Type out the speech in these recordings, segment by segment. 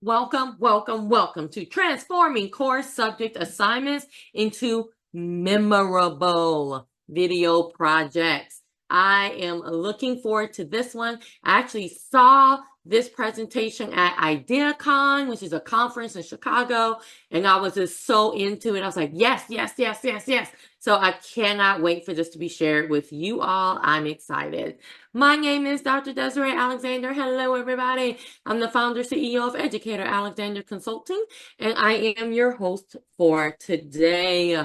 welcome to transforming core subject assignments into memorable video projects. I am looking forward to this one. I actually saw this presentation at IdeaCon, which is a conference in Chicago, and I was just so into it. I was like, yes. So I cannot wait for this to be shared with you all. I'm excited. My name is Dr. Desiree Alexander. Hello, everybody. I'm the founder, CEO of Educator Alexander Consulting, and I am your host for today.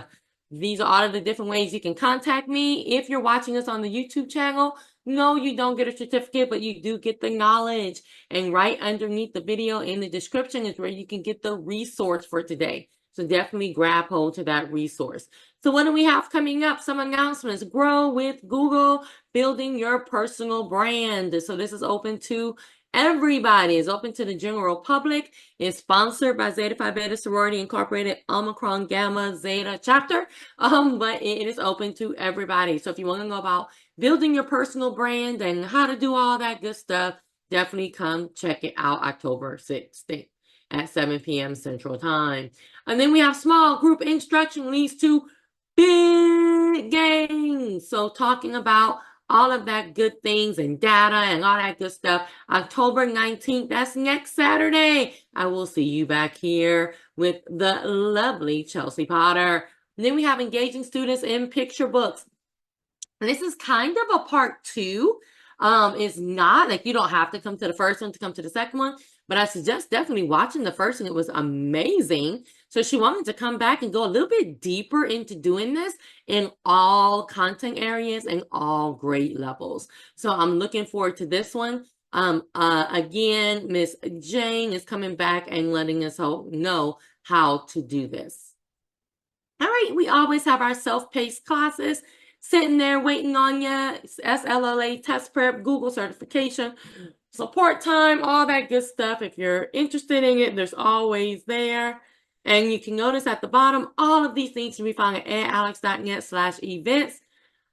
These are all of the different ways you can contact me. If you're watching us on the YouTube channel, no, you don't get a certificate, but you do get the knowledge. And right underneath the video in the description is where you can get the resource for today. So definitely grab hold to that resource. So what do we have coming up? Some announcements. Grow with Google, building your personal brand. So this is open to everybody. It's open to the general public. It's sponsored by Zeta Phi Beta Sorority Incorporated Omicron Gamma Zeta chapter. But it is open to everybody. So if you want to know about building your personal brand and how to do all that good stuff, definitely come check it out October 16th at 7 p.m. Central Time. And then we have small group instruction leads to big gains. So talking about all of that good things and data and all that good stuff. October 19th, that's next Saturday. I will see you back here with the lovely Chelsea Potter. And then we have engaging students in picture books. And this is kind of a part two. It's not like you don't have to come to the first one to come to the second one, but I suggest definitely watching the first one. It was amazing. So she wanted to come back and go a little bit deeper into doing this in all content areas and all grade levels. So I'm looking forward to this one. Again, Miss Jane is coming back and letting us know how to do this. All right, we always have our self-paced classes sitting there waiting on you. SLLA test prep, Google certification, support time, all that good stuff. If you're interested in it, there's always there. And you can notice at the bottom, all of these things can be found at edalex.net/events.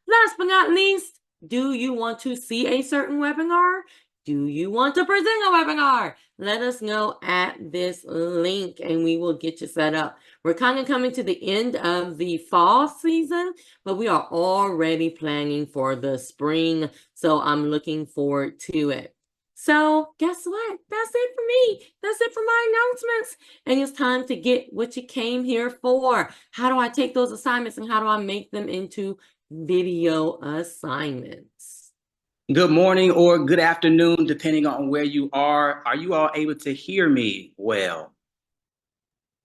Last but not least, do you want to see a certain webinar? Do you want to present a webinar? Let us know at this link and we will get you set up. We're kind of coming to the end of the fall season, but we are already planning for the spring. So I'm looking forward to it. So guess what? That's it for me. That's it for my announcements. And it's time to get what you came here for. How do I take those assignments and how do I make them into video assignments? Good morning or good afternoon, depending on where you are. Are you all able to hear me well?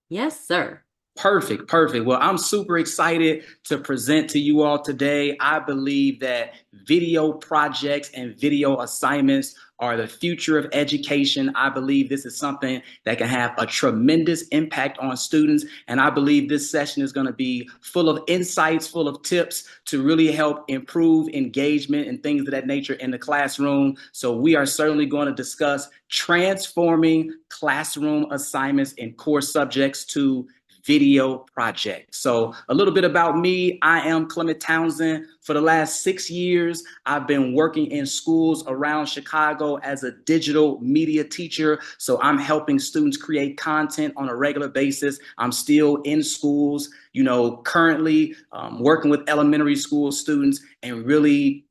Yes, sir. Perfect. Well, I'm super excited to present to you all today. I believe that video projects and video assignments are the future of education. I believe this is something that can have a tremendous impact on students. And I believe this session is going to be full of insights, full of tips to really help improve engagement and things of that nature in the classroom. So we are certainly going to discuss transforming classroom assignments in core subjects to video project. So a little bit about me. I am Clement Townsend. For the last 6 years, I've been working in schools around Chicago as a digital media teacher. So I'm helping students create content on a regular basis. I'm still in schools, currently working with elementary school students and really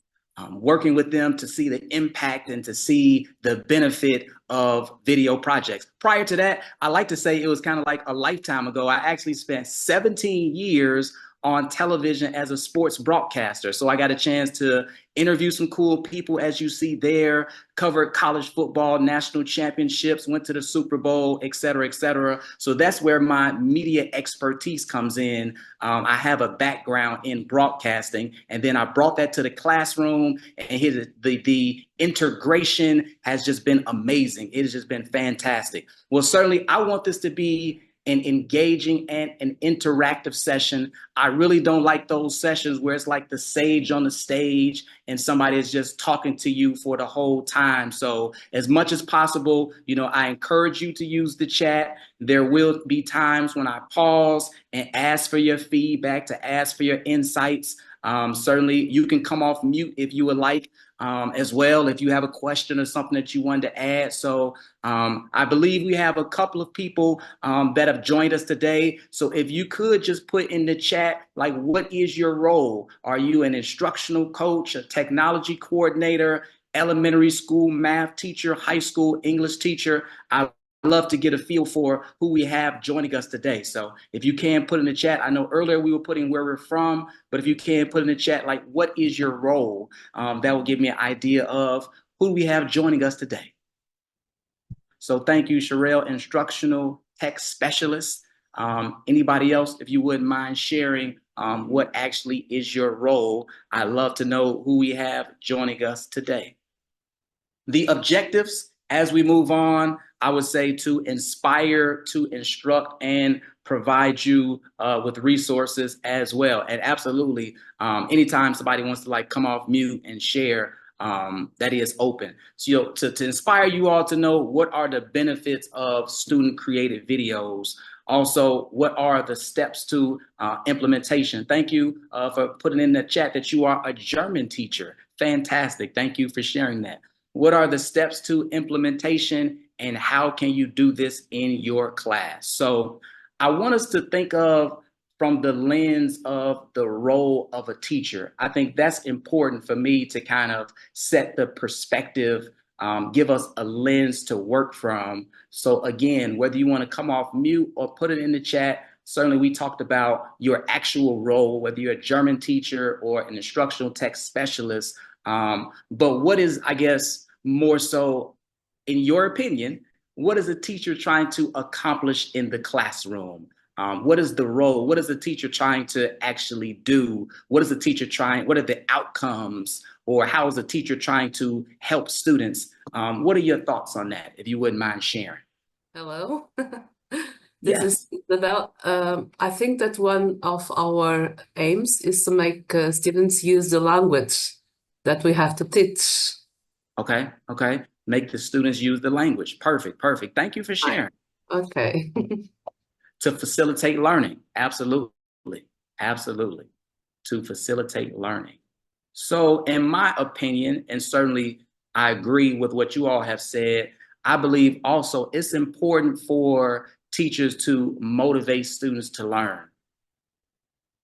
working with them to see the impact and to see the benefit of video projects. Prior to that, I like to say it was kind of like a lifetime ago. I actually spent 17 years on television as a sports broadcaster. So I got a chance to interview some cool people, as you see there, covered college football, national championships, went to the Super Bowl, et cetera, et cetera. So that's where my media expertise comes in. I have a background in broadcasting, and then I brought that to the classroom, and the integration has just been amazing. It has just been fantastic. Well, certainly I want this to be an engaging and an interactive session. I really don't like those sessions where it's like the sage on the stage and somebody is just talking to you for the whole time. So as much as possible, I encourage you to use the chat. There will be times when I pause and ask for your feedback, to ask for your insights. Certainly, you can come off mute if you would like as well, if you have a question or something that you wanted to add. So I believe we have a couple of people that have joined us today. So if you could just put in the chat, like, what is your role? Are you an instructional coach, a technology coordinator, elementary school math teacher, high school English teacher? I love to get a feel for who we have joining us today. So if you can put in the chat, I know earlier we were putting where we're from, but if you can put in the chat, like, what is your role? That will give me an idea of who we have joining us today. So thank you, Sherelle, instructional tech specialist. Anybody else, if you wouldn't mind sharing what actually is your role, I'd love to know who we have joining us today. The objectives as we move on, I would say to inspire, to instruct, and provide you with resources as well. And absolutely, anytime somebody wants to like come off mute and share, that is open. So, you know, to inspire you all to know what are the benefits of student created videos. Also, what are the steps to implementation? Thank you for putting in the chat that you are a German teacher. Fantastic. Thank you for sharing that. What are the steps to implementation and how can you do this in your class? So I want us to think of from the lens of the role of a teacher. I think that's important for me to kind of set the perspective, give us a lens to work from. So again, whether you want to come off mute or put it in the chat, certainly we talked about your actual role, whether you're a German teacher or an instructional tech specialist. But what is, I guess, more so, in your opinion, what is a teacher trying to accomplish in the classroom? What is the role? What is the teacher trying to actually do? What is the teacher trying? What are the outcomes? Or how is the teacher trying to help students? What are your thoughts on that, if you wouldn't mind sharing? Hello. This Yes. is about, I think that one of our aims is to make students use the language that we have to teach. Okay. Okay. Make the students use the language. Perfect. Perfect. Thank you for sharing. Okay. To facilitate learning. Absolutely. Absolutely. To facilitate learning. So, in my opinion, and certainly I agree with what you all have said, I believe also it's important for teachers to motivate students to learn.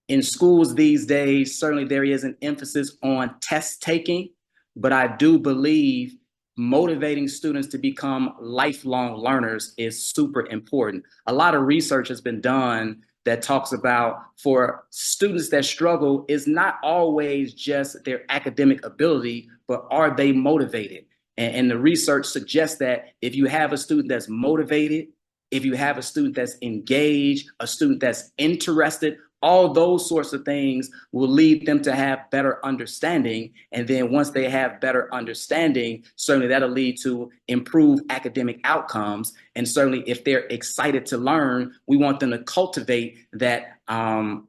In schools these days, certainly there is an emphasis on test taking, but I do believe motivating students to become lifelong learners is super important. A lot of research has been done that talks about for students that struggle is not always just their academic ability, but are they motivated? And the research suggests that if you have a student that's motivated, if you have a student that's engaged, a student that's interested, all those sorts of things will lead them to have better understanding. And then once they have better understanding, certainly that'll lead to improved academic outcomes. And certainly if they're excited to learn, we want them to cultivate that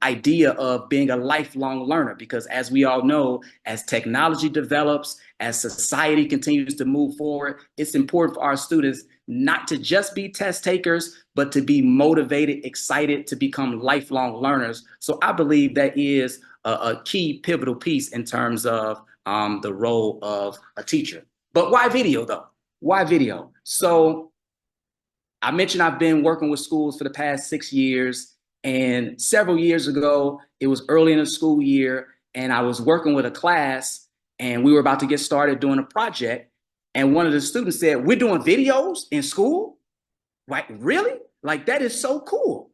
idea of being a lifelong learner, because as we all know, as technology develops, as society continues to move forward, it's important for our students not to just be test takers, but to be motivated, excited to become lifelong learners. So I believe that is a key pivotal piece in terms of the role of a teacher. But why video though? Why video? So I mentioned I've been working with schools for the past 6 years, and several years ago, it was early in the school year, and I was working with a class, and we were about to get started doing a project, and one of the students said, "We're doing videos in school?" Like, really? Like, that is so cool.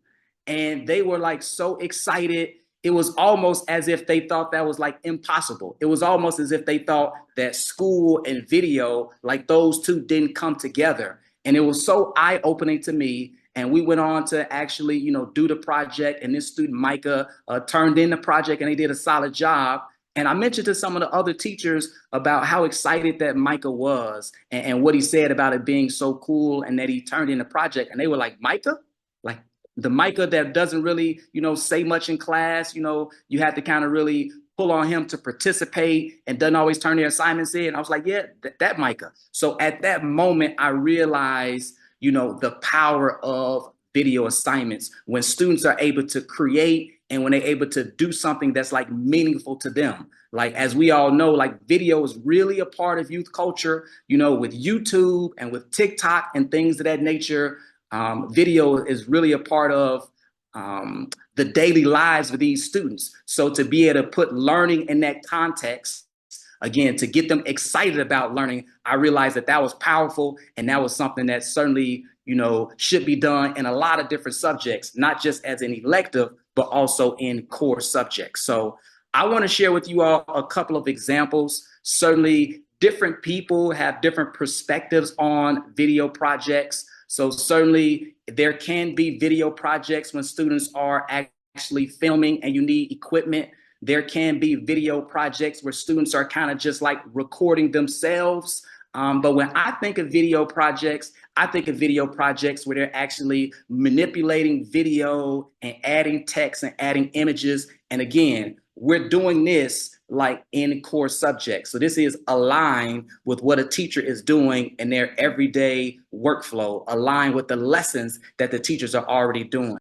And they were like so excited. It was almost as if they thought that was like impossible. It was almost as if they thought that school and video, like those two didn't come together. And it was so eye-opening to me. And we went on to actually, you know, do the project. And this student, Micah, turned in the project and they did a solid job. And I mentioned to some of the other teachers about how excited that Micah was and what he said about it being so cool and that he turned in the project. And they were like, "Micah? Like the Micah that doesn't really, you know, say much in class, you know, you have to kind of really pull on him to participate and doesn't always turn their assignments in." And I was like, "Yeah, that Micah." So at that moment, I realized, you know, the power of video assignments when students are able to create and when they're able to do something that's like meaningful to them. Like, as we all know, like video is really a part of youth culture, you know, with YouTube and with TikTok and things of that nature. Video is really a part of the daily lives of these students. So to be able to put learning in that context, again, to get them excited about learning, I realized that that was powerful, and that was something that certainly, you know, should be done in a lot of different subjects, not just as an elective, but also in core subjects. So I want to share with you all a couple of examples. Certainly, different people have different perspectives on video projects. So certainly there can be video projects when students are actually filming and you need equipment. There can be video projects where students are kind of just like recording themselves. But when I think of video projects, I think of video projects where they're actually manipulating video and adding text and adding images. And again, we're doing this like in core subjects. So this is aligned with what a teacher is doing in their everyday workflow, aligned with the lessons that the teachers are already doing.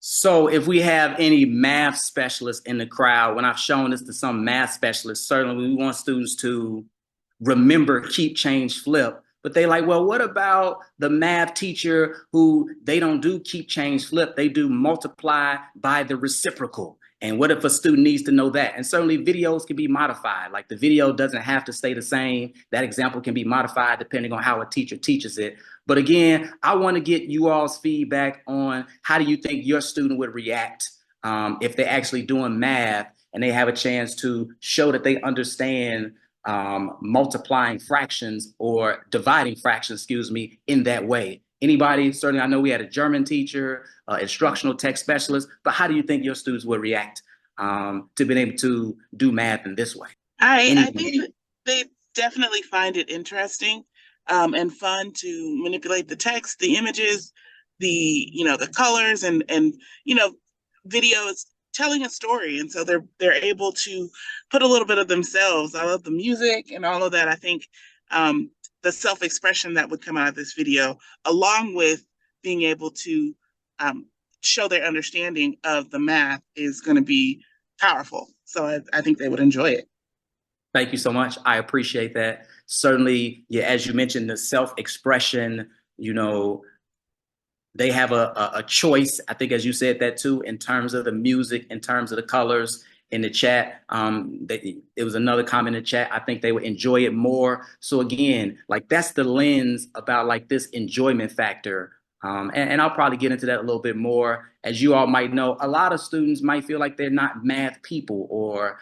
So if we have any math specialists in the crowd, when I've shown this to some math specialists, certainly we want students to remember keep, change, flip. But they like, well, what about the math teacher who they don't do keep, change, flip? They do multiply by the reciprocal. And what if a student needs to know that? And certainly videos can be modified. Like, the video doesn't have to stay the same. That example can be modified depending on how a teacher teaches it. But again, I want to get you all's feedback on how do you think your student would react if they're actually doing math and they have a chance to show that they understand multiplying fractions or dividing fractions, excuse me, in that way. Anybody? Certainly, I know we had a German teacher, instructional tech specialist, but how do you think your students would react to being able to do math in this way? I think that they definitely find it interesting and fun to manipulate the text, the images, the colors, and videos telling a story, and so they're able to put a little bit of themselves. I love the music and all of that. I think the self-expression that would come out of this video, along with being able to show their understanding of the math, is going to be powerful. So I think they would enjoy it. Thank you so much. I appreciate that. Certainly, yeah, as you mentioned, the self-expression, you know, they have a choice. I think, as you said that too, in terms of the music, in terms of the colors in the chat. It was another comment in the chat. I think they would enjoy it more. So again, like, that's the lens about like this enjoyment factor. And I'll probably get into that a little bit more. As you all might know, a lot of students might feel like they're not math people, or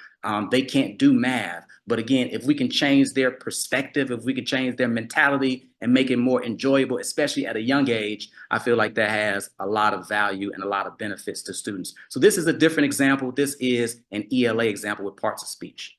they can't do math. But again, if we can change their perspective, if we can change their mentality and make it more enjoyable, especially at a young age, I feel like that has a lot of value and a lot of benefits to students. So this is a different example. This is an ELA example with parts of speech.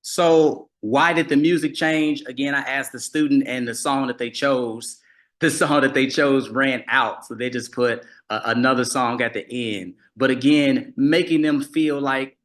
So why did the music change? Again, I asked the student, and the song that they chose, ran out. So they just put another song at the end. But again, making them feel like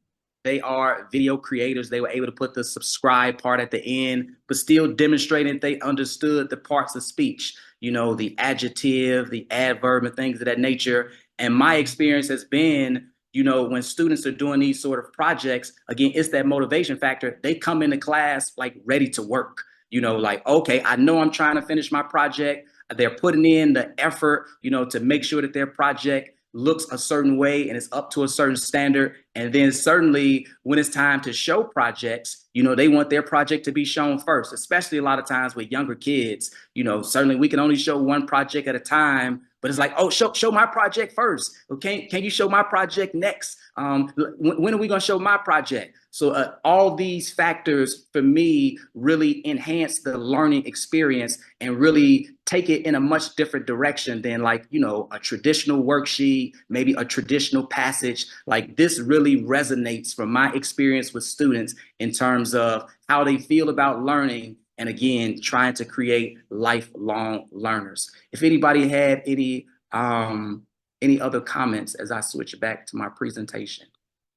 they are video creators. They were able to put the subscribe part at the end, but still demonstrating they understood the parts of speech, the adjective, the adverb, and things of that nature. And my experience has been, when students are doing these sort of projects, again, it's that motivation factor. They come into class like ready to work, like, okay, I know I'm trying to finish my project. They're putting in the effort, to make sure that their project looks a certain way and it's up to a certain standard. And then certainly when it's time to show projects, they want their project to be shown first, especially a lot of times with younger kids. Certainly we can only show one project at a time, but it's like, oh, show my project first. Okay, can you show my project next? When are we going to show my project? So all these factors for me really enhance the learning experience and really take it in a much different direction than like, a traditional worksheet, maybe a traditional passage. Like this really resonates from my experience with students in terms of how they feel about learning. And again, trying to create lifelong learners. If anybody had any other comments as I switch back to my presentation,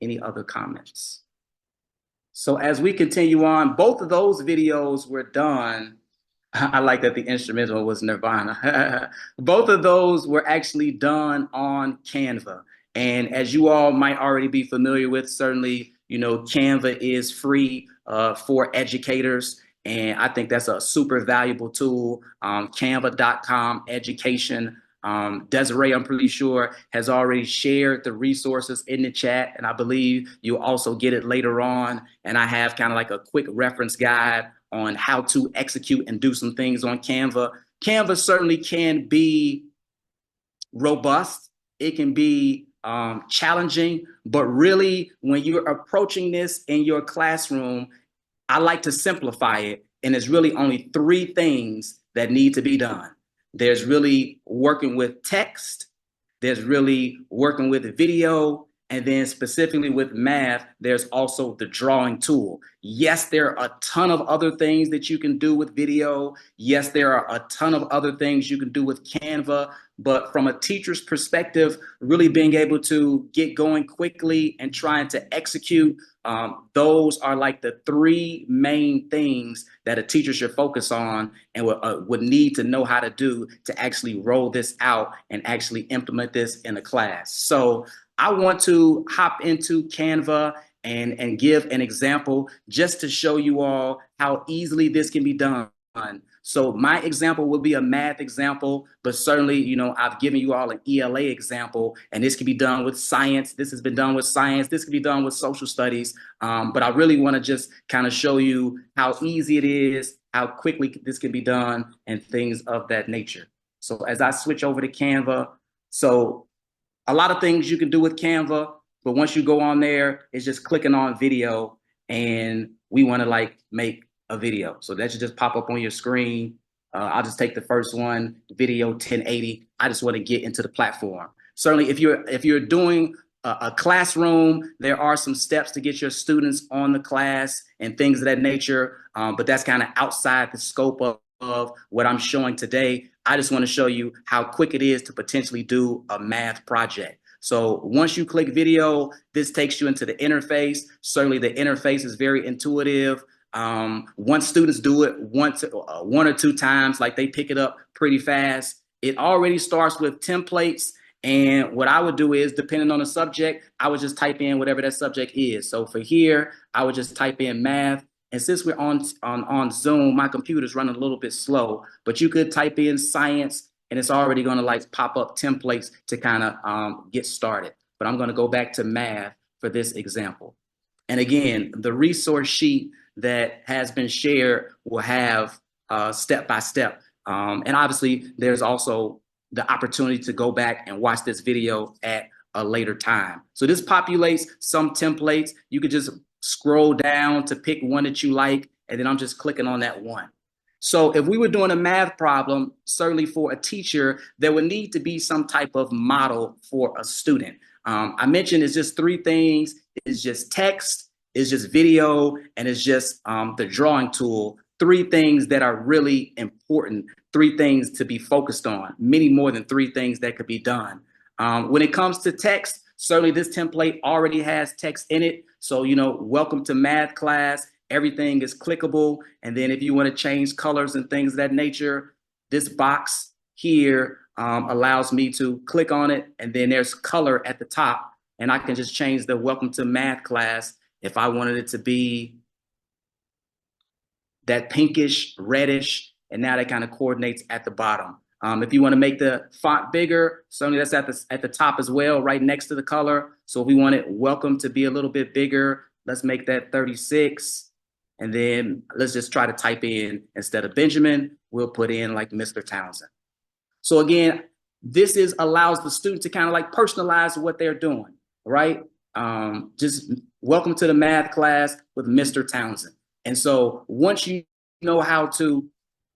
any other comments? So as we continue on, both of those videos were done. I like that the instrumental was Nirvana. Both of those were actually done on Canva. And as you all might already be familiar with, certainly, Canva is free for educators. And I think that's a super valuable tool. Canva.com education. Desiree, I'm pretty sure, has already shared the resources in the chat, and I believe you'll also get it later on. And I have kind of like a quick reference guide on how to execute and do some things on Canva. Canva certainly can be robust. It can be challenging, but really when you're approaching this in your classroom, I like to simplify it. And it's really only three things that need to be done. There's really working with text, there's really working with video, and then specifically with math, there's also the drawing tool. Yes, there are a ton of other things that you can do with video. Yes, there are a ton of other things you can do with Canva. But from a teacher's perspective, really being able to get going quickly and trying to execute, those are like the three main things that a teacher should focus on and would need to know how to do to actually roll this out and actually implement this in a class. So I want to hop into Canva and give an example just to show you all how easily this can be done. So my example will be a math example, but certainly, I've given you all an ELA example, and this can be done with science. This has been done with science. This can be done with social studies. But I really want to just kind of show you how easy it is, how quickly this can be done, and things of that nature. So as I switch over to Canva, so a lot of things you can do with Canva, but once you go on there, it's just clicking on video, and we want to like make a video. So that should just pop up on your screen. I'll just take the first one, video 1080. I just want to get into the platform. Certainly, if you're doing a classroom, there are some steps to get your students on the class and things of that nature, but that's kind of outside the scope of what I'm showing today. I just want to show you how quick it is to potentially do a math project. So once you click video, this takes you into the interface. Certainly the interface is very intuitive. Once students do it one or two times, like they pick it up pretty fast. It already starts with templates. And what I would do is, depending on the subject, I would just type in whatever that subject is. So for here, I would just type in math. And since we're on Zoom, my computer's running a little bit slow, but you could type in science and it's already going to like pop up templates to kind of get started. But I'm going to go back to math for this example. And again, the resource sheet that has been shared will have step by step. And obviously, there's also the opportunity to go back and watch this video at a later time. So this populates some templates. You could just scroll down to pick one that you like, and then I'm just clicking on that one. So if we were doing a math problem, certainly for a teacher, there would need to be some type of model for a student. I mentioned it's just three things. It's just text, It's just video, and it's just the drawing tool. 3 things that are really important, 3 things to be focused on, many more than 3 things that could be done. When it comes to text, certainly this template already has text in it. So, you know, welcome to math class. Everything is clickable. And then if you want to change colors and things of that nature, this box here allows me to click on it. And then there's color at the top. And I can just change the welcome to math class if I wanted it to be that pinkish, reddish, and now that kind of coordinates at the bottom. If you want to make the font bigger, certainly that's at the top as well, right next to the color. So if we want it welcome to be a little bit bigger, let's make that 36. And then let's just try to type in, instead of Benjamin, we'll put in like Mr. Townsend. So again, this allows the student to kind of like personalize what they're doing, right? Just welcome to the math class with Mr. Townsend. And so once you know how to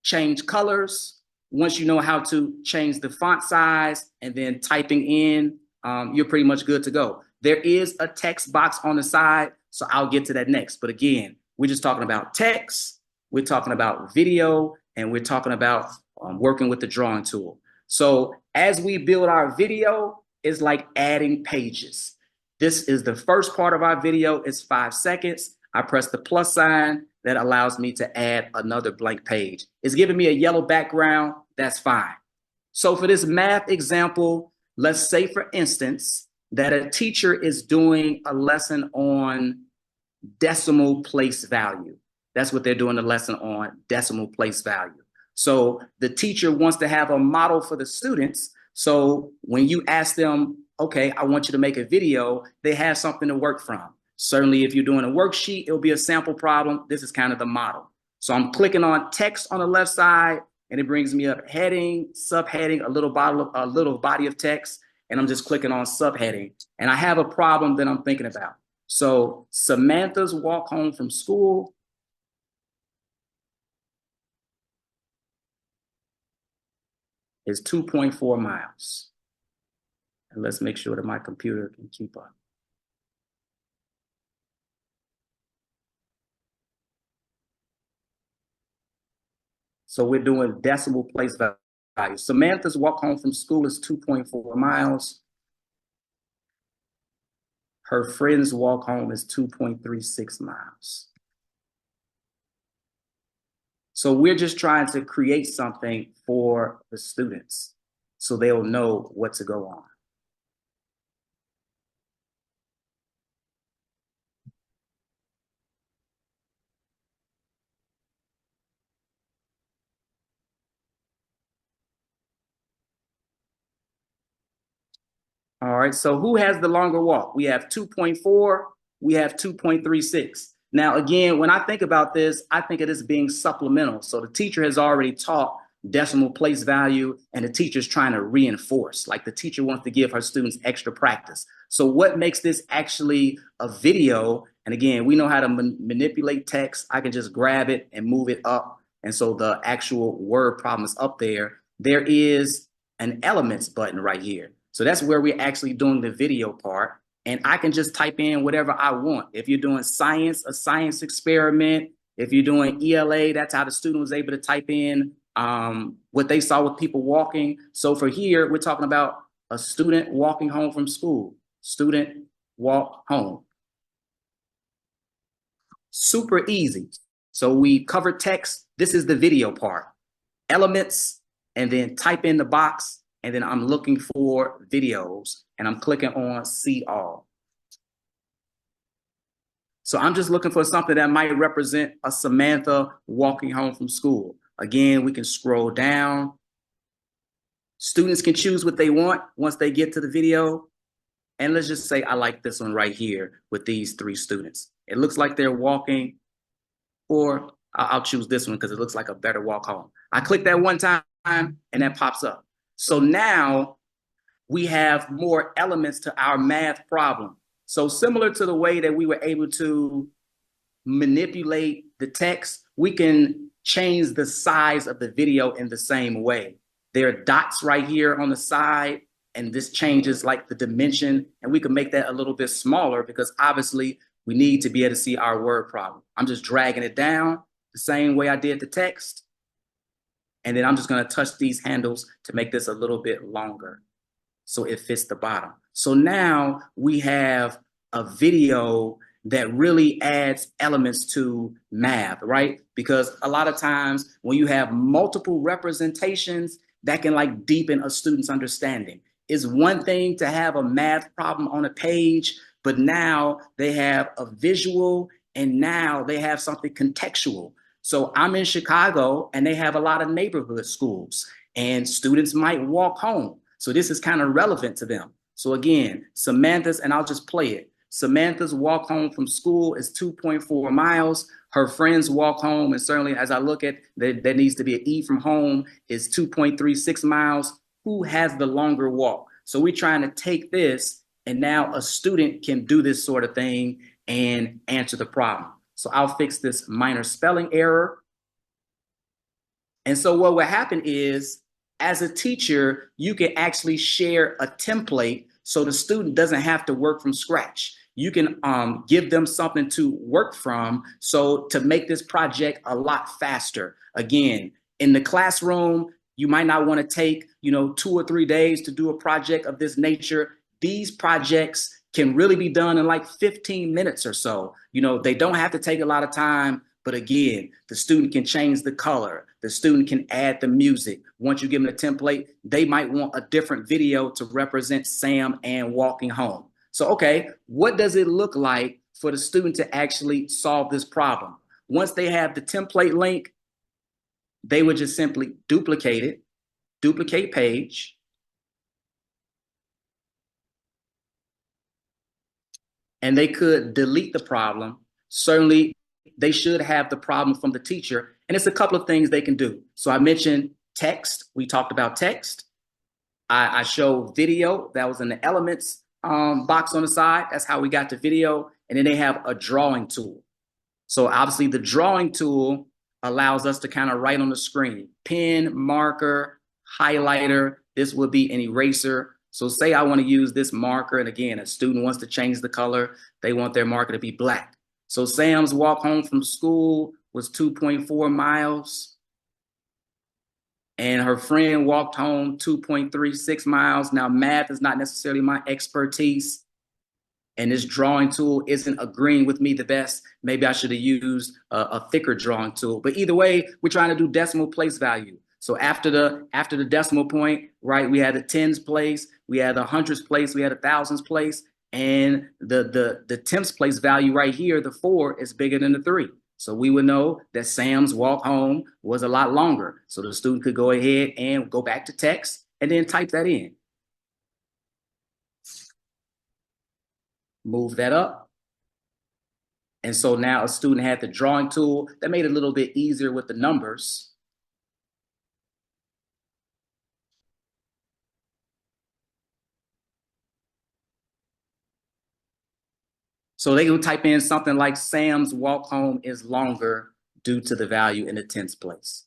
change colors, once you know how to change the font size, and then typing in, you're pretty much good to go. There is a text box on the side, so I'll get to that next. But again, we're just talking about text, we're talking about video, and we're talking about working with the drawing tool. So as we build our video, it's like adding pages. This is the first part of our video. It's 5 seconds. I press the plus sign. That allows me to add another blank page. It's giving me a yellow background. That's fine. So for this math example, let's say, for instance, that a teacher is doing a lesson on decimal place value. That's what they're doing a lesson on, decimal place value. So the teacher wants to have a model for the students. So when you ask them, okay, I want you to make a video, they have something to work from. Certainly, if you're doing a worksheet, it'll be a sample problem. This is kind of the model. So I'm clicking on text on the left side, and it brings me up heading, subheading, a little body of text, and I'm just clicking on subheading. And I have a problem that I'm thinking about. So Samantha's walk home from school is 2.4 miles. And let's make sure that my computer can keep up. So we're doing decimal place value. Samantha's walk home from school is 2.4 miles. Her friend's walk home is 2.36 miles. So we're just trying to create something for the students so they'll know what to go on. All right, so who has the longer walk? We have 2.4, we have 2.36. Now, again, when I think about this, I think of this being supplemental. So the teacher has already taught decimal place value, and the teacher's trying to reinforce, like the teacher wants to give her students extra practice. So what makes this actually a video? And again, we know how to manipulate text. I can just grab it and move it up. And so the actual word problem is up there. There is an elements button right here. So that's where we're actually doing the video part. And I can just type in whatever I want. If you're doing science, a science experiment, if you're doing ELA, that's how the student was able to type in what they saw with people walking. So for here, we're talking about a student walking home from school. Student walk home. Super easy. So we covered text. This is the video part. Elements, and then type in the box. And then I'm looking for videos, and I'm clicking on see all. So I'm just looking for something that might represent a Samantha walking home from school. Again, we can scroll down. Students can choose what they want once they get to the video. And let's just say I like this one right here with these 3 students. It looks like they're walking, or I'll choose this one because it looks like a better walk home. I click that one time and that pops up. So now we have more elements to our math problem. So similar to the way that we were able to manipulate the text, we can change the size of the video in the same way. There are dots right here on the side, and this changes like the dimension, and we can make that a little bit smaller because obviously we need to be able to see our word problem. I'm just dragging it down the same way I did the text. And then I'm just going to touch these handles to make this a little bit longer so it fits the bottom. So now we have a video that really adds elements to math, right? Because a lot of times when you have multiple representations, that can like deepen a student's understanding. It's one thing to have a math problem on a page, but now they have a visual and now they have something contextual. So I'm in Chicago and they have a lot of neighborhood schools and students might walk home. So this is kind of relevant to them. So again, Samantha's, and I'll just play it. Samantha's walk home from school is 2.4 miles. Her friends walk home, and certainly as I look at that, there needs to be an E from home, is 2.36 miles. Who has the longer walk? So we're trying to take this, and now a student can do this sort of thing and answer the problem. So I'll fix this minor spelling error. And so what will happen is, as a teacher, you can actually share a template so the student doesn't have to work from scratch. You can give them something to work from so to make this project a lot faster. Again, in the classroom, you might not want to take 2 or 3 days to do a project of this nature. These projects can really be done in like 15 minutes or so. They don't have to take a lot of time. But again, the student can change the color. The student can add the music. Once you give them a template, they might want a different video to represent Sam and walking home. So, okay, what does it look like for the student to actually solve this problem? Once they have the template link, they would just simply duplicate it, duplicate page, and they could delete the problem. Certainly, they should have the problem from the teacher. And it's a couple of things they can do. So I mentioned text. We talked about text. I showed video. That was in the elements box on the side. That's how we got to video. And then they have a drawing tool. So obviously the drawing tool allows us to kind of write on the screen. Pen, marker, highlighter. This would be an eraser. So say I want to use this marker. And again, a student wants to change the color. They want their marker to be black. So Sam's walk home from school was 2.4 miles. And her friend walked home 2.36 miles. Now, math is not necessarily my expertise. And this drawing tool isn't agreeing with me the best. Maybe I should have used a thicker drawing tool. But either way, we're trying to do decimal place value. So after the decimal point, right, we had the tens place, we had the hundreds place, we had the thousands place. And the tenths place value right here, the 4 is bigger than the 3. So we would know that Sam's walk home was a lot longer. So the student could go ahead and go back to text and then type that in. Move that up. And so now a student had the drawing tool that made it a little bit easier with the numbers. So they can type in something like Sam's walk home is longer due to the value in the tenths place.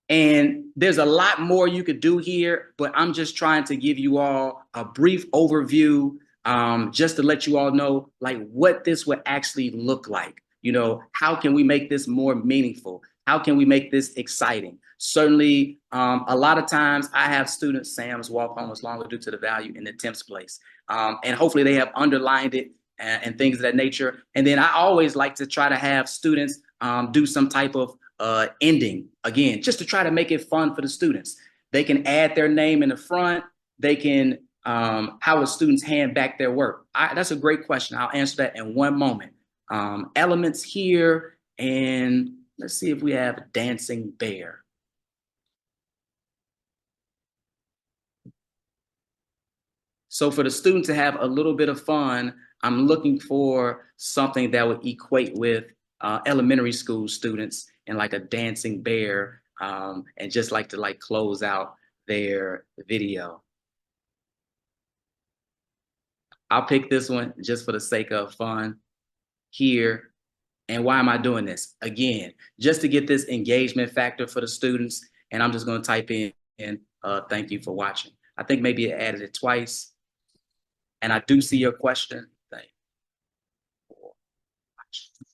And there's a lot more you could do here, but I'm just trying to give you all a brief overview just to let you all know like what this would actually look like. How can we make this more meaningful? How can we make this exciting? Certainly, a lot of times I have students, Sam's walk home is longer due to the value in the tenths place. And hopefully they have underlined it and things of that nature. And then I always like to try to have students do some type of ending, again, just to try to make it fun for the students. They can add their name in the front. They can, how would students hand back their work? That's a great question. I'll answer that in one moment. Elements here, and let's see if we have a dancing bear. So for the student to have a little bit of fun, I'm looking for something that would equate with elementary school students and like a dancing bear, and just like to close out their video. I'll pick this one just for the sake of fun here. And why am I doing this? Again, just to get this engagement factor for the students. And I'm just going to type in thank you for watching. I think maybe it added it twice. And I do see your question. Thank you for watching.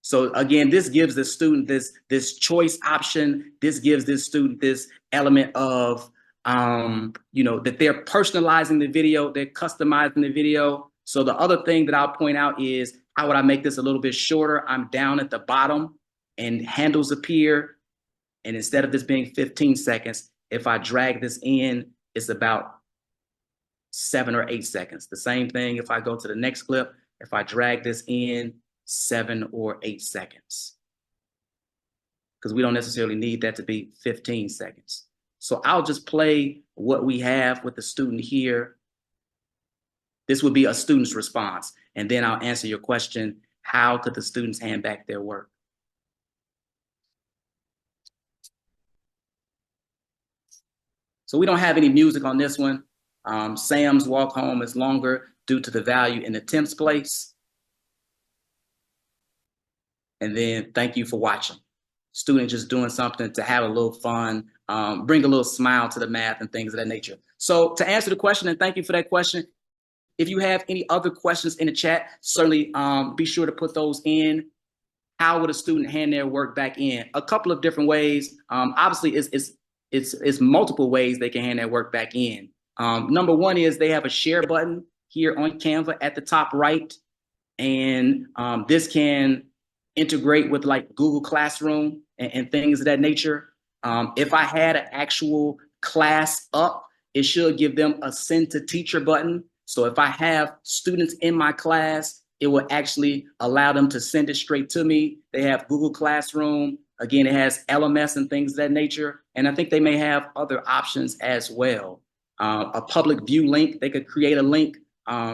So again, this gives the student this choice option. This gives this student this element of that they're personalizing the video, they're customizing the video. So the other thing that I'll point out is, how would I make this a little bit shorter? I'm down at the bottom and handles appear. And instead of this being 15 seconds, if I drag this in, it's about 7 or 8 seconds. The same thing if I go to the next clip, if I drag this in, 7 or 8 seconds, because we don't necessarily need that to be 15 seconds. So I'll just play what we have with the student here. This would be a student's response. And then I'll answer your question, how could the students hand back their work? So we don't have any music on this one. Sam's walk home is longer due to the value in the Tim's place. And then thank you for watching. Student just doing something to have a little fun, bring a little smile to the math and things of that nature. So to answer the question, and thank you for that question, if you have any other questions in the chat, certainly be sure to put those in. How would a student hand their work back in? A couple of different ways. Obviously, it's multiple ways they can hand their work back in. Number one is they have a share button here on Canva at the top right. And this can integrate with like Google Classroom and things of that nature. If I had an actual class up, it should give them a send to teacher button. So if I have students in my class, it will actually allow them to send it straight to me. They have Google Classroom. Again, it has LMS and things of that nature. And I think they may have other options as well. A public view link, they could create a link.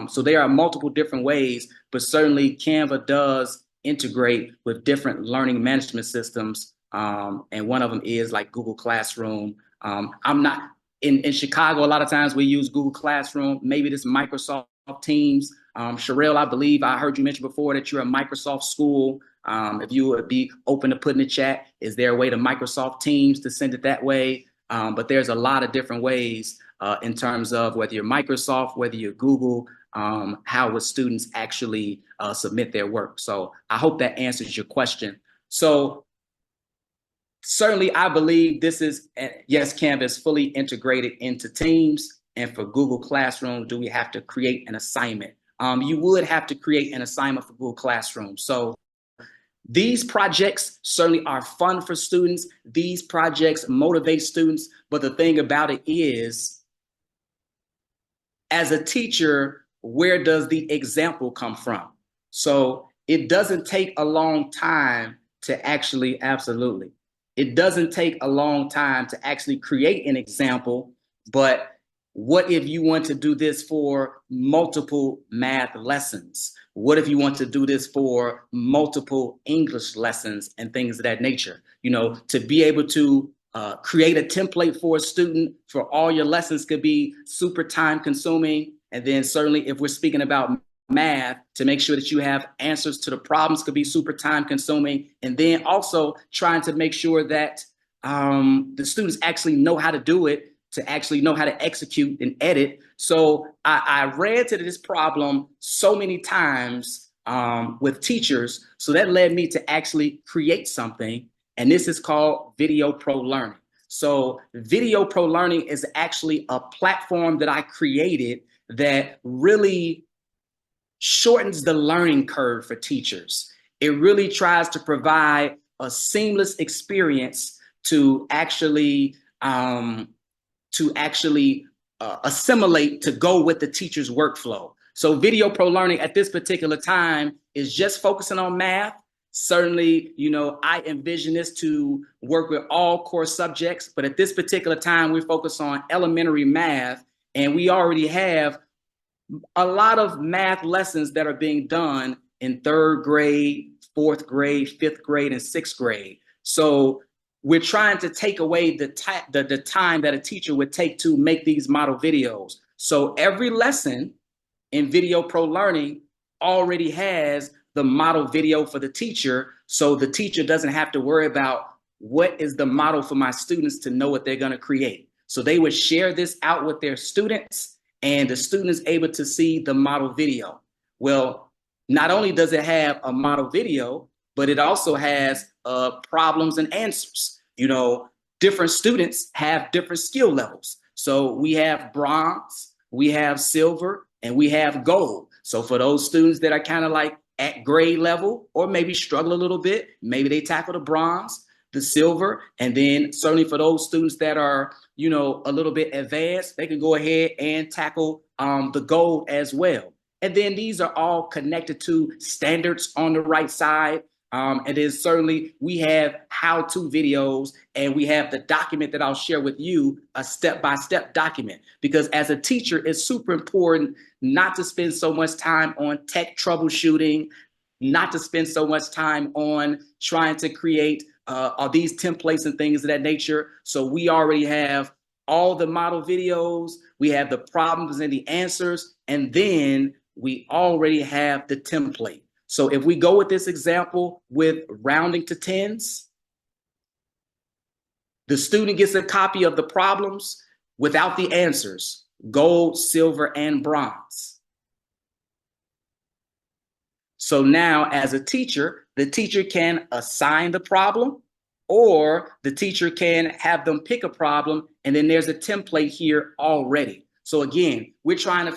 So there are multiple different ways, but certainly Canva does integrate with different learning management systems. And one of them is like Google Classroom. I'm not in Chicago. A lot of times we use Google Classroom. Maybe this Microsoft Teams. Sherelle, I believe I heard you mention before that you're a Microsoft school. If you would be open to put in the chat, is there a way to Microsoft Teams to send it that way? But there's a lot of different ways in terms of whether you're Microsoft, whether you're Google, how would students actually submit their work. So I hope that answers your question. So certainly I believe this is, yes, Canva is fully integrated into Teams. And for Google Classroom, do we have to create an assignment? You would have to create an assignment for Google Classroom. So these projects certainly are fun for students. These projects motivate students. But the thing about it is, as a teacher, where does the example come from? So it doesn't take a long time to actually, absolutely. It doesn't take a long time to actually create an example, but what if you want to do this for multiple math lessons? What if you want to do this for multiple English lessons and things of that nature? You know, to be able to create a template for a student for all your lessons could be super time consuming. And then certainly if we're speaking about math, to make sure that you have answers to the problems could be super time consuming. And then also trying to make sure that the students actually know how to do it, to actually know how to execute and edit. So I read to this problem so many times with teachers. So that led me to actually create something. And this is called Video Pro Learning. So Video Pro Learning is actually a platform that I created that really shortens the learning curve for teachers. It really tries to provide a seamless experience to actually assimilate, to go with the teacher's workflow. So Video Pro Learning at this particular time is just focusing on math. Certainly, you know, I envision this to work with all core subjects, but at this particular time, we focus on elementary math, and we already have a lot of math lessons that are being done in 3rd grade, 4th grade, 5th grade, and 6th grade. So we're trying to take away the time that a teacher would take to make these model videos. So every lesson in Video Pro Learning already has the model video for the teacher, so the teacher doesn't have to worry about what is the model for my students to know what they're going to create. So they would share this out with their students, and the student is able to see the model video. Well, not only does it have a model video, but it also has problems and answers. You know, different students have different skill levels. So we have bronze, we have silver, and we have gold. So for those students that are kind of like at grade level, or maybe struggle a little bit, maybe they tackle the bronze, the silver, and then certainly for those students that are, you know, a little bit advanced, they can go ahead and tackle the gold as well. And then these are all connected to standards on the right side. And then certainly we have how-to videos, and we have the document that I'll share with you, a step-by-step document, because as a teacher, it's super important not to spend so much time on tech troubleshooting, not to spend so much time on trying to create these templates and things of that nature. So we already have all the model videos, we have the problems and the answers, and then we already have the template. So if we go with this example with rounding to tens, the student gets a copy of the problems without the answers, gold, silver, and bronze. So now as a teacher, the teacher can assign the problem, or the teacher can have them pick a problem, and then there's a template here already. So again, we're trying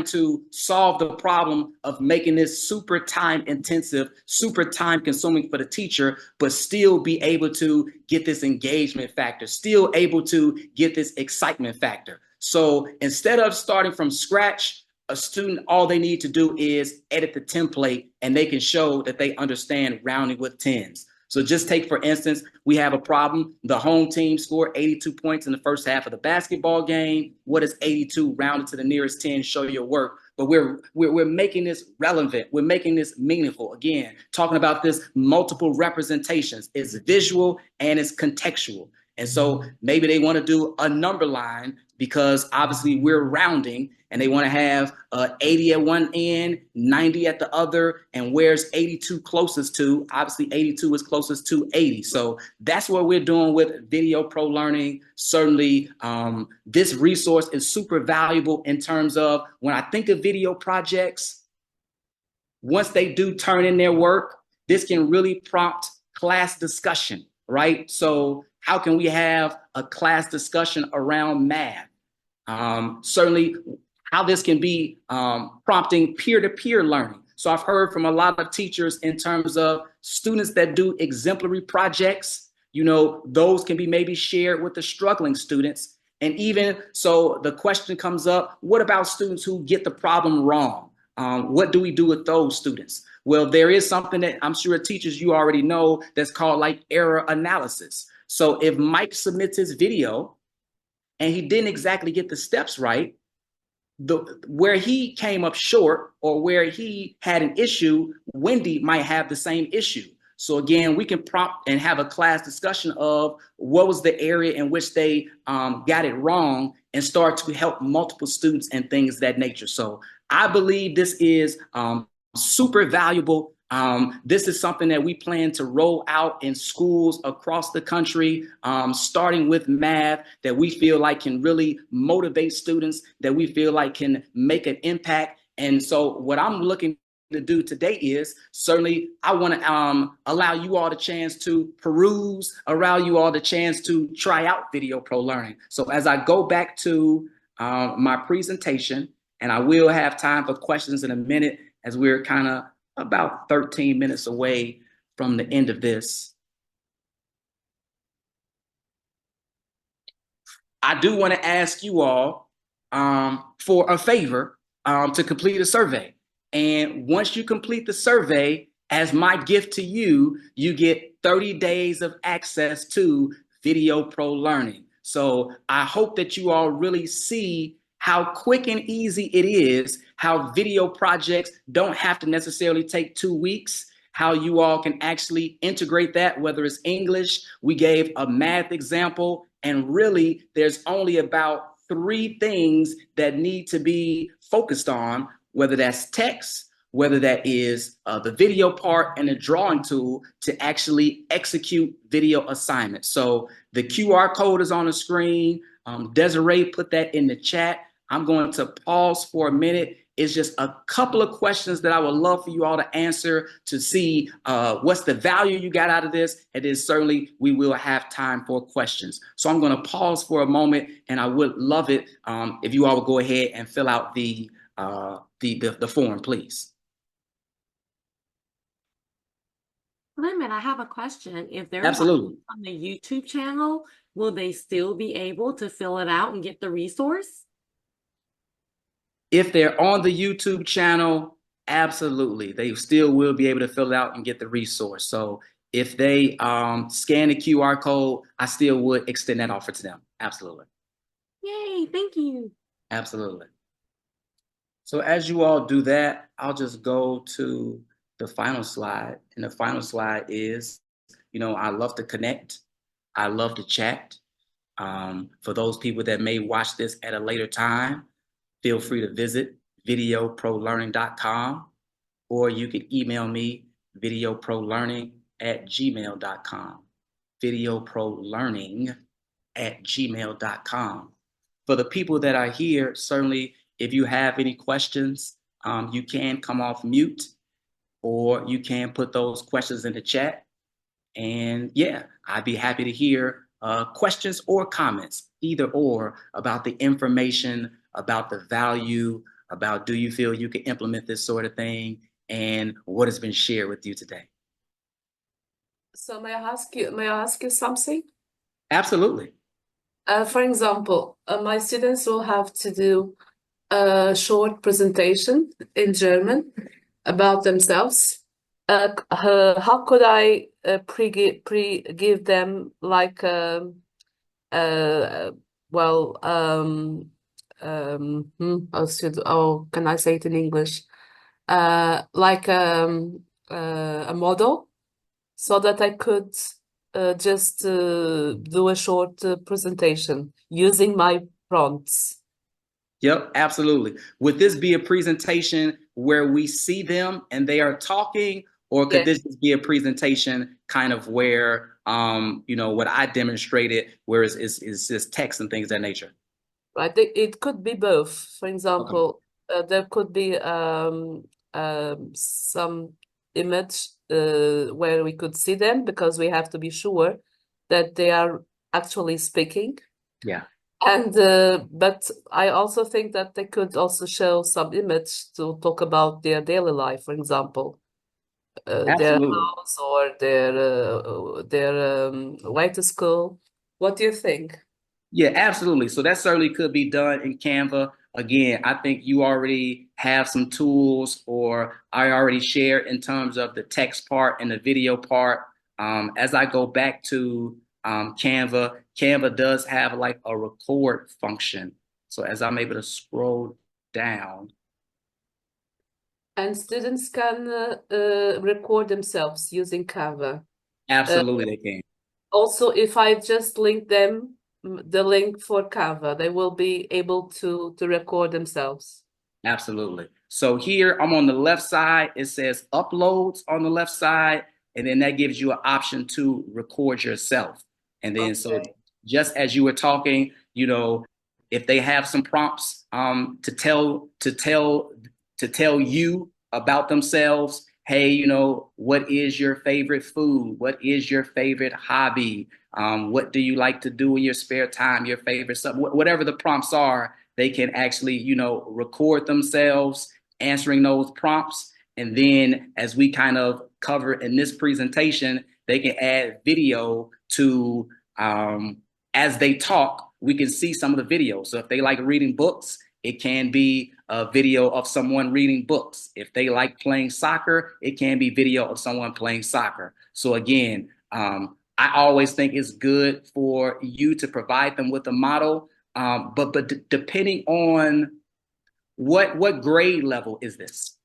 to solve the problem of making this super time intensive, super time consuming for the teacher, but still be able to get this engagement factor, still able to get this excitement factor. So instead of starting from scratch, a student, all they need to do is edit the template, and they can show that they understand rounding with tens. So just take, for instance, we have a problem. The home team scored 82 points in the first half of the basketball game. What is 82 rounded to the nearest 10? Show your work. But we're making this relevant. We're making this meaningful. Again, talking about this multiple representations. It's visual and it's contextual. And so maybe they want to do a number line, because obviously we're rounding, and they want to have 80 at one end, 90 at the other, and where's 82 closest to? Obviously 82 is closest to 80. So that's what we're doing with Video Pro Learning. Certainly this resource is super valuable in terms of when I think of video projects, once they do turn in their work, this can really prompt class discussion, right? So how can we have a class discussion around math? Certainly how this can be prompting peer-to-peer learning. So I've heard from a lot of teachers in terms of students that do exemplary projects, you know, those can be maybe shared with the struggling students. And even so, the question comes up, what about students who get the problem wrong? What do we do with those students? Well, there is something that I'm sure teachers you already know that's called like error analysis. So if Mike submits his video and he didn't exactly get the steps right, where he came up short or where he had an issue, Wendy might have the same issue. So again, we can prompt and have a class discussion of what was the area in which they got it wrong, and start to help multiple students and things of that nature. So I believe this is super valuable. This is something that we plan to roll out in schools across the country, starting with math, that we feel like can really motivate students, that we feel like can make an impact. And so what I'm looking to do today is certainly I want to allow you all the chance to peruse, allow you all the chance to try out Video Pro Learning. So as I go back to my presentation, and I will have time for questions in a minute, as we're kind of about 13 minutes away from the end of this. I do want to ask you all for a favor to complete a survey. And once you complete the survey, as my gift to you, you get 30 days of access to Video Pro Learning. So I hope that you all really see how quick and easy it is, how video projects don't have to necessarily take 2 weeks, how you all can actually integrate that, whether it's English. We gave a math example, and really there's only about 3 things that need to be focused on, whether that's text, whether that is the video part and the drawing tool to actually execute video assignments. So the QR code is on the screen. Desiree put that in the chat. I'm going to pause for a minute. It's just a couple of questions that I would love for you all to answer to see what's the value you got out of this. And then certainly we will have time for questions. So I'm going to pause for a moment, and I would love it if you all would go ahead and fill out the form, please. Clement, I have a question. If they're Absolutely. watching on the YouTube channel, will they still be able to fill it out and get the resource? If they're on the YouTube channel, absolutely. They still will be able to fill it out and get the resource. So if they scan the QR code, I still would extend that offer to them. Absolutely. Yay, thank you. Absolutely. So as you all do that, I'll just go to the final slide. And the final slide is, I love to connect. I love to chat. For those people that may watch this at a later time, feel free to visit videoprolearning.com, or you can email me videoprolearning@gmail.com. videoprolearning@gmail.com. For the people that are here, certainly if you have any questions, you can come off mute, or you can put those questions in the chat. And yeah, I'd be happy to hear questions or comments, either or, about the information, about the value, about do you feel you can implement this sort of thing, and what has been shared with you today. So may I ask you something? Absolutely. For example, my students will have to do a short presentation in German about themselves. How could I give them like how can I say it in English? Like a model, so that I could just do a short presentation using my prompts. Yep, absolutely. Would this be a presentation where we see them and they are talking, or could this just be a presentation kind of where, what I demonstrated, where it's just text and things of that nature? Right. It could be both. For example, there could be some image where we could see them, because we have to be sure that they are actually speaking. Yeah. And but I also think that they could also show some image to talk about their daily life, for example, their house or their way to school. What do you think? Yeah, absolutely. So that certainly could be done in Canva. Again, I think you already have some tools, or I already shared in terms of the text part and the video part. As I go back to Canva does have like a record function. So as I'm able to scroll down. And students can record themselves using Canva. Absolutely, they can. Also, if I just link them, the link for Canva, they will be able to record themselves. Absolutely. So here I'm on the left side, it says uploads on the left side, and then that gives you an option to record yourself. And then so just as you were talking, if they have some prompts to tell you about themselves, hey, what is your favorite food? What is your favorite hobby? What do you like to do in your spare time? Your favorite something, whatever the prompts are, they can actually, record themselves answering those prompts. And then as we kind of cover in this presentation, they can add video to, as they talk, we can see some of the videos. So if they like reading books, it can be a video of someone reading books. If they like playing soccer, it can be video of someone playing soccer. So again, I always think it's good for you to provide them with a model. But depending on what grade level is this?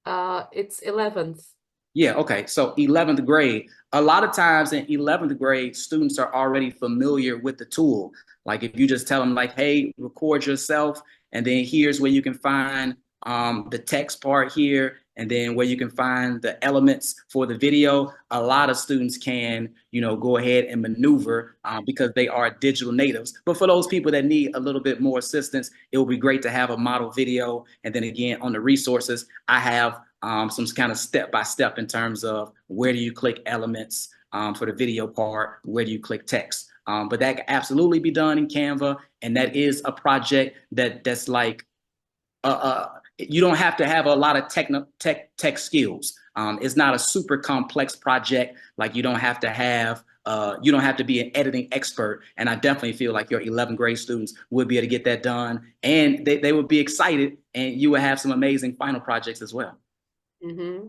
It's 11th. Yeah, okay. So 11th grade. A lot of times in 11th grade, students are already familiar with the tool. Like if you just tell them like, hey, record yourself, and then here's where you can find the text part here. and then where you can find the elements for the video, a lot of students can, go ahead and maneuver because they are digital natives. But for those people that need a little bit more assistance, it will be great to have a model video. And then again, on the resources, I have some kind of step-by-step in terms of where do you click elements for the video part, where do you click text. But that can absolutely be done in Canva. And that is a project that's like, you don't have to have a lot of tech skills. It's not a super complex project. Like you don't have to be an editing expert. And I definitely feel like your 11th grade students would be able to get that done, and they would be excited, and you would have some amazing final projects as well. Mm-hmm.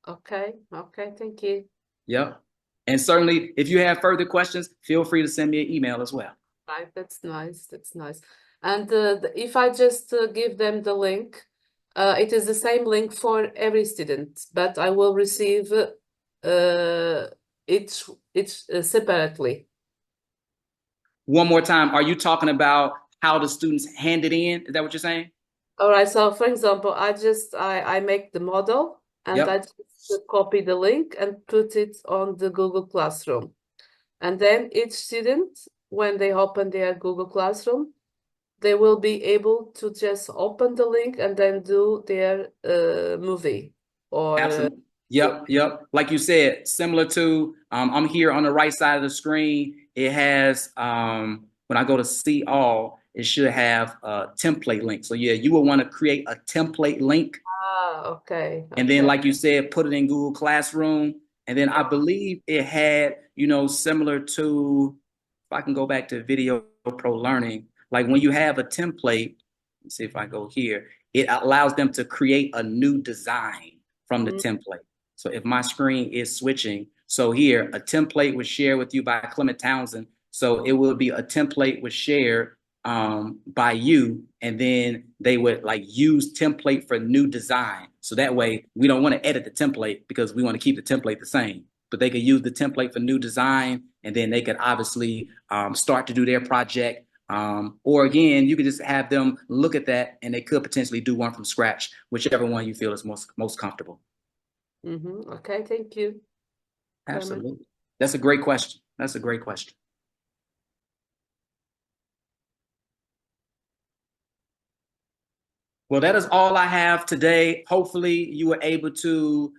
Okay, thank you. Yep. And certainly if you have further questions, feel free to send me an email as well. Right, that's nice. And if I just give them the link, it is the same link for every student, but I will receive each separately. One more time, are you talking about how the students hand it in? Is that what you're saying? All right, so for example, I make the model, and Yep. I just copy the link and put it on the Google Classroom. And then each student, when they open their Google Classroom, they will be able to just open the link and then do their movie. Or Absolutely. Yep. Like you said, similar to, I'm here on the right side of the screen. It has, when I go to see all, it should have a template link. So yeah, you will want to create a template link. Okay. And then, like you said, put it in Google Classroom. And then I believe it had, similar to, if I can go back to Video Pro Learning, like when you have a template, let's see if I go here, it allows them to create a new design from the template. So if my screen is switching, so here, a template was shared with you by Clement Townsend. So it will be a template was shared by you, and then they would like use template for new design. So that way we don't want to edit the template because we want to keep the template the same, but they could use the template for new design, and then they could obviously start to do their project. Or again, you could just have them look at that, and they could potentially do one from scratch, whichever one you feel is most comfortable. Okay, thank you. Absolutely. That's a great question. Well, that is all I have today. Hopefully you were able to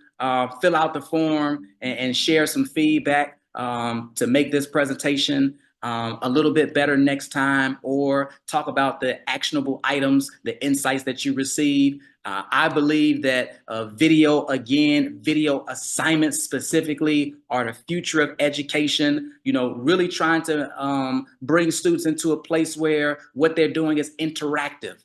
fill out the form and share some feedback to make this presentation a little bit better next time, or talk about the actionable items, the insights that you receive. I believe that video assignments specifically are the future of education, really trying to bring students into a place where what they're doing is interactive.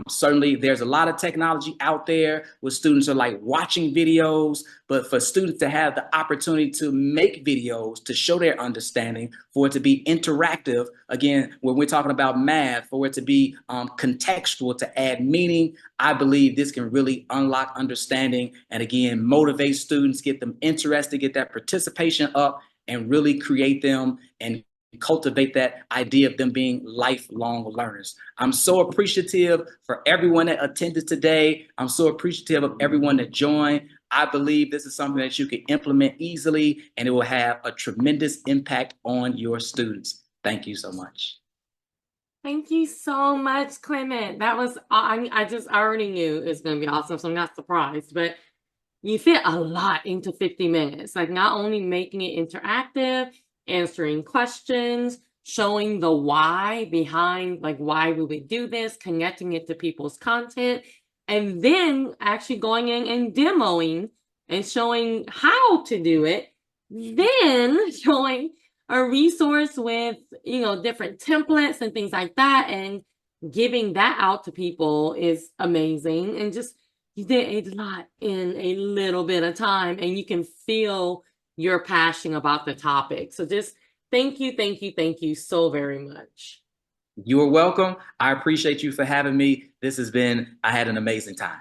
Certainly there's a lot of technology out there where students are like watching videos, but for students to have the opportunity to make videos, to show their understanding, for it to be interactive, again, when we're talking about math, for it to be contextual, to add meaning, I believe this can really unlock understanding and again, motivate students, get them interested, get that participation up, and really create them and cultivate that idea of them being lifelong learners. I'm so appreciative for everyone that attended today. I'm so appreciative of everyone that joined. I believe this is something that you can implement easily, and it will have a tremendous impact on your students. Thank you so much. Thank you so much, Clement. That was, I already knew it was going to be awesome, so I'm not surprised, but you fit a lot into 50 minutes. Like not only making it interactive, answering questions, showing the why behind like why we would do this, connecting it to people's content, and then actually going in and demoing and showing how to do it, then showing a resource with, different templates and things like that, and giving that out to people is amazing. And just, you did a lot in a little bit of time, and you can feel you're passionate about the topic. So just thank you so very much. You are welcome. I appreciate you for having me. I had an amazing time.